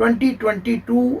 2022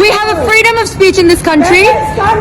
we have a freedom of speech in this country.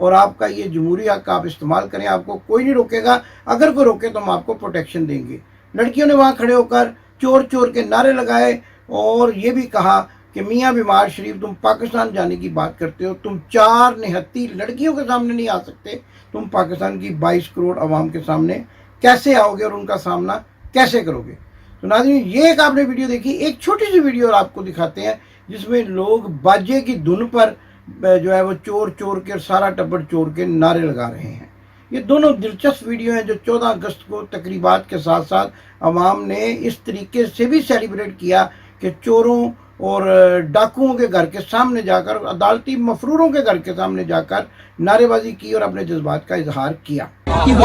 اور آپ کا یہ جمہوری حق آپ استعمال کریں, آپ کو کوئی نہیں روکے گا. اگر کوئی روکے تو ہم آپ کو پروٹیکشن دیں گے. لڑکیوں نے وہاں کھڑے ہو کر چور چور کے نعرے لگائے اور یہ بھی کہا کہ میاں بیمار شریف تم پاکستان جانے کی بات کرتے ہو, تم 4 نہتی لڑکیوں کے سامنے نہیں آ سکتے, تم پاکستان کی 22 کروڑ عوام کے سامنے کیسے آؤ گے اور ان کا سامنا کیسے کرو گے. تو ناظرین یہ ایک آپ نے ویڈیو دیکھی, ایک چھوٹی سی ویڈیو اور آپ کو دکھاتے ہیں جس میں لوگ باجے کی دھن پر جو ہے وہ چور چور کے اور سارا ٹبر چور کے نعرے لگا رہے ہیں. یہ دونوں دلچسپ ویڈیو ہیں جو 14 اگست کو تقریبات کے ساتھ ساتھ عوام نے اس طریقے سے بھی سیلیبریٹ کیا کہ چوروں اور ڈاکوؤں کے گھر کے سامنے جا کر, عدالتی مفروروں کے گھر کے سامنے جا کر نعرے بازی کی اور اپنے جذبات کا اظہار کیا. 1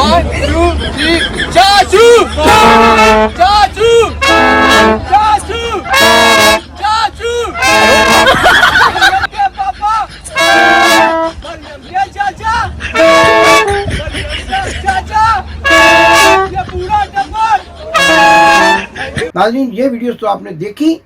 2 3 چاچو چاچو چاچو چاچو کے پاپا مریم کے چاچا چاچا یہ پورا ٹبر. ناظرین یہ ویڈیوز تو آپ نے دیکھی,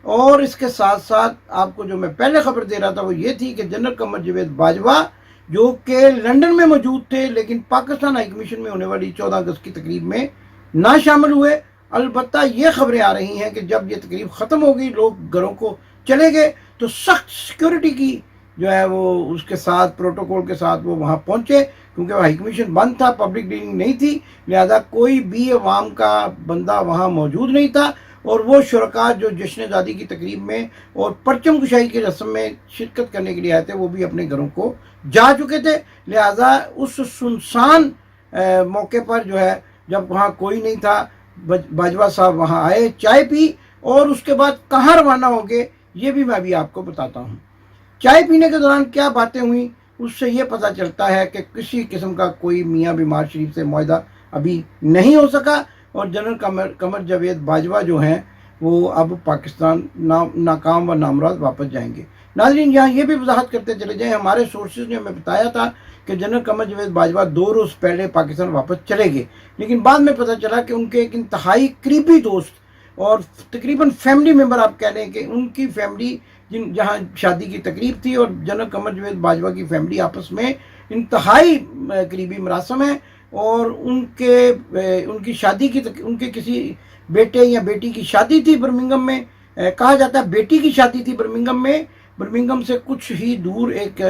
اور اس کے ساتھ ساتھ آپ کو جو میں پہلے خبر دے رہا تھا وہ یہ تھی کہ جنرل قمر جاوید باجوہ جو کہ لنڈن میں موجود تھے لیکن پاکستان ہائی کمیشن میں ہونے والی 14 اگست کی تقریب میں نہ شامل ہوئے. البتہ یہ خبریں آ رہی ہیں کہ جب یہ تقریب ختم ہو گئی, لوگ گھروں کو چلے گئے, تو سخت سیکیورٹی کی جو ہے وہ اس کے ساتھ پروٹوکول کے ساتھ وہ وہاں پہنچے, کیونکہ وہ ہائی کمیشن بند تھا, پبلک ڈیلنگ نہیں تھی, لہذا کوئی بھی عوام کا بندہ وہاں موجود نہیں تھا. اور وہ شرکاء جو جشن آزادی کی تقریب میں اور پرچم کشائی کی رسم میں شرکت کرنے کے لیے آئے تھے وہ بھی اپنے گھروں کو جا چکے تھے. لہذا اس سنسان موقع پر جو ہے جب وہاں کوئی نہیں تھا, باجوہ صاحب وہاں آئے, چائے پی, اور اس کے بعد کہاں روانہ ہو گئے یہ بھی میں ابھی آپ کو بتاتا ہوں. چائے پینے کے دوران کیا باتیں ہوئیں اس سے یہ پتہ چلتا ہے کہ کسی قسم کا کوئی میاں بیمار شریف سے معاہدہ ابھی نہیں ہو سکا, اور جنرل قمر جاوید باجوہ جو ہیں وہ اب پاکستان ناکام و نامراد واپس جائیں گے. ناظرین یہاں یہ بھی وضاحت کرتے چلے جائیں, ہمارے سورسز نے ہمیں بتایا تھا کہ جنرل قمر جاوید باجوہ 2 روز پہلے پاکستان واپس چلے گئے, لیکن بعد میں پتہ چلا کہ ان کے ایک انتہائی قریبی دوست اور تقریباً فیملی ممبر آپ کہہ لیں کہ ان کی فیملی جہاں شادی کی تقریب تھی اور جنرل قمر جاوید باجوہ کی فیملی آپس میں انتہائی قریبی مراسم ہیں, اور ان کی شادی کی ان کے کسی بیٹے یا بیٹی کی شادی تھی برمنگھم میں, کہا جاتا ہے بیٹی کی شادی تھی برمنگھم میں. برمنگھم سے کچھ ہی دور ایک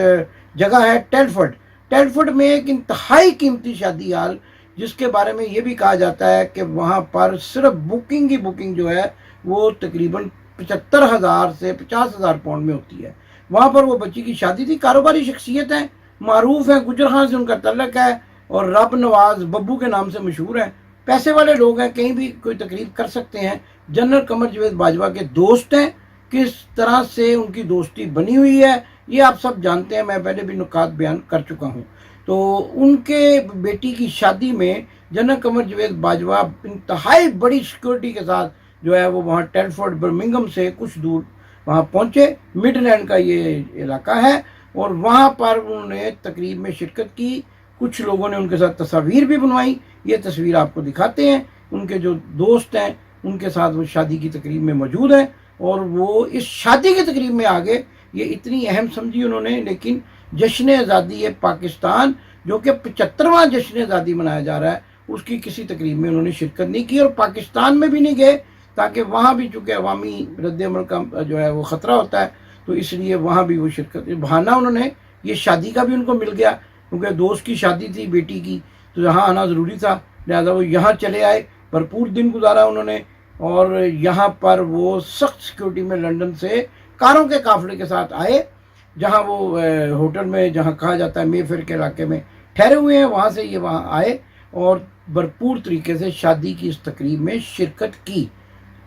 جگہ ہے ٹیلفرڈ میں ایک انتہائی قیمتی شادی ہال, جس کے بارے میں یہ بھی کہا جاتا ہے کہ وہاں پر صرف بکنگ کی بکنگ جو ہے وہ تقریباً 75,000 سے 50,000 پاؤنڈ میں ہوتی ہے. وہاں پر وہ بچی کی شادی تھی. کاروباری شخصیت ہیں, معروف ہیں, گجر خان سے ان کا تعلق ہے اور رب نواز ببو کے نام سے مشہور ہیں, پیسے والے لوگ ہیں, کہیں بھی کوئی تقریب کر سکتے ہیں. جنرل قمر جاوید باجوہ کے دوست ہیں, کس طرح سے ان کی دوستی بنی ہوئی ہے یہ آپ سب جانتے ہیں, میں پہلے بھی نکات بیان کر چکا ہوں. تو ان کے بیٹی کی شادی میں جنرل قمر جاوید باجوہ انتہائی بڑی سیکورٹی کے ساتھ جو ہے وہ وہاں ٹیلفرڈ برمنگھم سے کچھ دور وہاں پہنچے. مڈ لینڈ کا یہ علاقہ ہے, اور وہاں پر انہوں نے تقریب میں شرکت کی. کچھ لوگوں نے ان کے ساتھ تصاویر بھی بنوائی, یہ تصویر آپ کو دکھاتے ہیں. ان کے جو دوست ہیں ان کے ساتھ وہ شادی کی تقریب میں موجود ہیں, اور وہ اس شادی کی تقریب میں آگے یہ اتنی اہم سمجھی انہوں نے, لیکن جشن آزادی پاکستان جو کہ 75واں جشن آزادی منایا جا رہا ہے اس کی کسی تقریب میں انہوں نے شرکت نہیں کی, اور پاکستان میں بھی نہیں گئے تاکہ وہاں بھی چونکہ عوامی رد عمل کا جو ہے وہ خطرہ ہوتا ہے, تو اس لیے وہاں بھی وہ شرکت بہانہ انہوں نے, یہ شادی کا بھی ان کو مل گیا کیونکہ دوست کی شادی تھی بیٹی کی, تو یہاں آنا ضروری تھا, لہذا وہ یہاں چلے آئے. بھرپور دن گزارا انہوں نے, اور یہاں پر وہ سخت سیکیورٹی میں لنڈن سے کاروں کے قافلے کے ساتھ آئے, جہاں وہ ہوٹل میں جہاں کہا جاتا ہے مے فیئر کے علاقے میں ٹھہرے ہوئے ہیں, وہاں سے یہ وہاں آئے اور بھرپور طریقے سے شادی کی اس تقریب میں شرکت کی.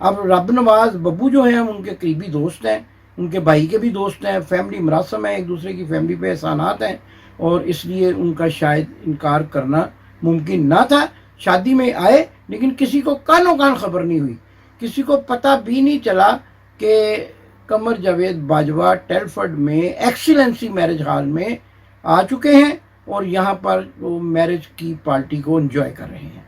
اب رب نواز ببو جو ہیں ان کے قریبی دوست ہیں, ان کے بھائی کے بھی دوست ہیں, فیملی مراسم ہیں, ایک دوسرے کی فیملی پہ احسانات ہیں, اور اس لیے ان کا شاید انکار کرنا ممکن نہ تھا. شادی میں آئے لیکن کسی کو کانوں کان خبر نہیں ہوئی, کسی کو پتہ بھی نہیں چلا کہ قمر جاوید باجوہ ٹیلفرڈ میں ایکسیلنسی میرج ہال میں آ چکے ہیں اور یہاں پر وہ میرج کی پارٹی کو انجوائے کر رہے ہیں.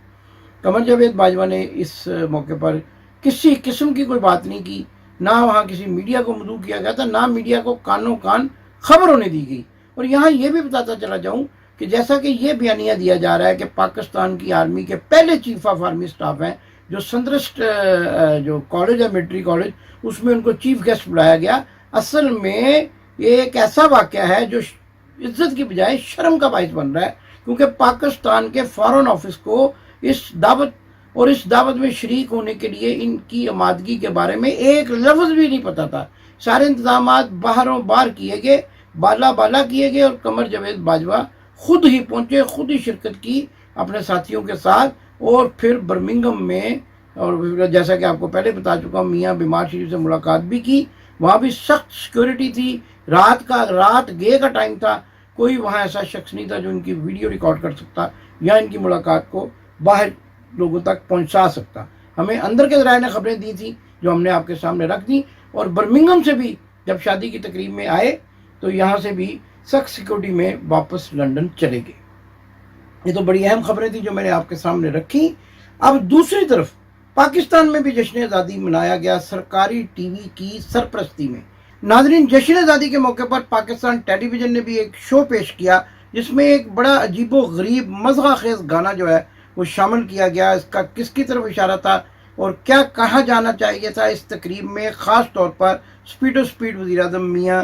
قمر جاوید باجوہ نے اس موقع پر کسی قسم کی کوئی بات نہیں کی, نہ وہاں کسی میڈیا کو مدعو کیا گیا تھا, نہ میڈیا کو کانوں کان خبر ہونے دی گئی, اور یہاں یہ بھی بتاتا چلا جاؤں کہ جیسا کہ یہ بیانیہ دیا جا رہا ہے کہ پاکستان کی آرمی کے پہلے چیف آف آرمی سٹاف ہیں جو سندرسٹ جو کالج ہے ملٹری کالج، اس میں ان کو چیف گیسٹ بلایا گیا. اصل میں یہ ایک ایسا واقعہ ہے جو عزت کی بجائے شرم کا باعث بن رہا ہے، کیونکہ پاکستان کے فارن آفس کو اس دعوت میں شریک ہونے کے لیے ان کی آمادگی کے بارے میں ایک لفظ بھی نہیں پتا تھا. سارے انتظامات باہروں باہر کیے گئے، بالا کیے گئے، اور قمر جاوید باجوہ خود ہی پہنچے، خود ہی شرکت کی اپنے ساتھیوں کے ساتھ، اور پھر برمنگھم میں، اور جیسا کہ آپ کو پہلے بتا چکا ہوں، میاں بیمار شریف سے ملاقات بھی کی. وہاں بھی سخت سیکیورٹی تھی، رات گے کا ٹائم تھا، کوئی وہاں ایسا شخص نہیں تھا جو ان کی ویڈیو ریکارڈ کر سکتا یا ان کی ملاقات کو باہر لوگوں تک پہنچا سکتا. ہمیں اندر کے ذرائع نے خبریں دی تھیں جو ہم نے آپ کے سامنے رکھ دیں، اور برمنگھم سے بھی جب شادی کی تقریب میں آئے تو یہاں سے بھی سخت سیکیورٹی میں واپس لنڈن چلے گئے. یہ تو بڑی اہم خبریں تھیں جو میں نے آپ کے سامنے رکھی. اب دوسری طرف پاکستان میں بھی جشن آزادی منایا گیا سرکاری ٹی وی کی سرپرستی میں. ناظرین، جشن آزادی کے موقع پر پاکستان ٹیلی ویژن نے بھی ایک شو پیش کیا جس میں ایک بڑا عجیب و غریب مزغہ خیز گانا جو ہے وہ شامل کیا گیا. اس کا کس کی طرف اشارہ تھا اور کیا کہا جانا چاہیے تھا اس تقریب میں؟ خاص طور پر سپیڈ وزیر اعظم میاں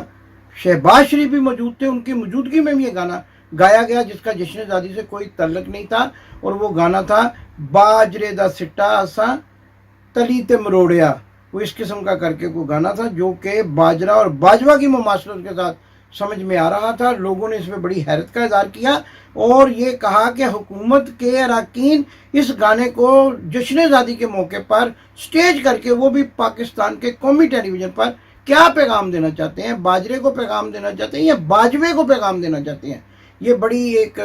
شہباز شریف بھی موجود تھے. ان کی موجودگی میں بھی یہ گانا گایا گیا جس کا جشن آزادی سے کوئی تعلق نہیں تھا، اور وہ گانا تھا باجرے دا سٹا اساں تلی تے مروڑیا. وہ اس قسم کا کر کے کوئی گانا تھا جو کہ باجرہ اور باجوہ کی مماثلت کے ساتھ سمجھ میں آ رہا تھا. لوگوں نے اس میں بڑی حیرت کا اظہار کیا اور یہ کہا کہ حکومت کے اراکین اس گانے کو جشن آزادی کے موقع پر سٹیج کر کے وہ بھی پاکستان کے قومی ٹیلی ویژن پر کیا پیغام دینا چاہتے ہیں؟ باجرے کو پیغام دینا چاہتے ہیں یا باجوے کو پیغام دینا چاہتے ہیں؟ یہ بڑی ایک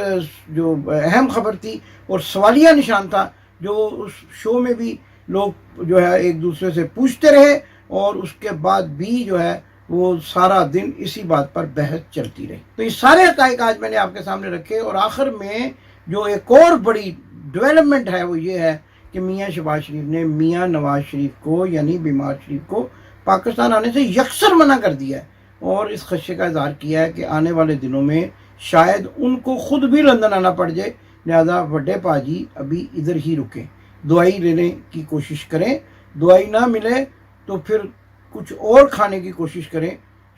جو اہم خبر تھی اور سوالیہ نشان تھا جو اس شو میں بھی لوگ جو ہے ایک دوسرے سے پوچھتے رہے، اور اس کے بعد بھی جو ہے وہ سارا دن اسی بات پر بحث چلتی رہی. تو یہ سارے حقائق آج میں نے آپ کے سامنے رکھے، اور آخر میں جو ایک اور بڑی ڈیولپمنٹ ہے وہ یہ ہے کہ میاں شہباز شریف نے میاں نواز شریف کو یعنی بیمار شریف کو پاکستان آنے سے یکسر منع کر دیا ہے، اور اس خدشے کا اظہار کیا ہے کہ آنے والے دنوں میں شاید ان کو خود بھی لندن آنا پڑ جائے، لہذا بڑے پاجی ابھی ادھر ہی رکیں، دعائی لینے کی کوشش کریں، دعائی نہ ملے تو پھر کچھ اور کھانے کی کوشش کریں،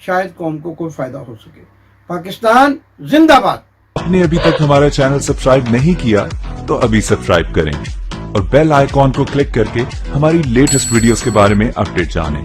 شاید قوم کو کوئی فائدہ ہو سکے. پاکستان زندہ باد. آپ نے ابھی تک ہمارا چینل سبسکرائب نہیں کیا تو ابھی سبسکرائب کریں اور بیل آئیکن کو کلک کر کے ہماری لیٹسٹ ویڈیوز کے بارے میں اپڈیٹ جانیں.